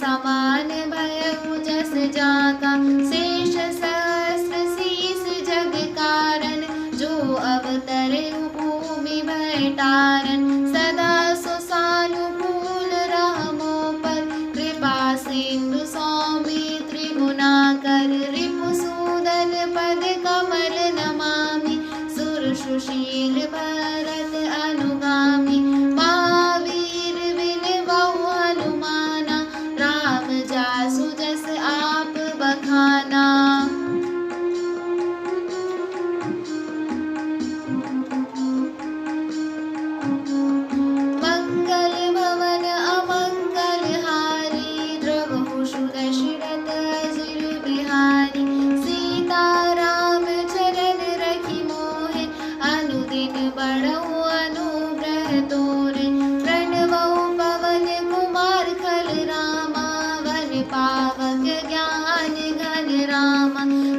समान भयउ जस जाका। शेष सहस्र शीस जग कारण, जो अवतरे भूमि भयटारन। सदा सुसानुकूल रहमो पर, कृपा सिंधु सौमित्र गुणाकर। रिपुसूदन पद कमल नमामि, सुर सुशील भरत अनुगामी। महावीर बिन बहु हनुमाना, राम जासु जस आप बखाना। मंगल भवन अमंगल हारी, द्रवहु सुदशरथ अजिर बिहारी। सीता राम चरण रखि मोहे, अनुदिन बढ़उ अनुग्रह तोरे। प्रणवउ पवन कुमार खल रामा, वन पावक ज्ञान घन रामा।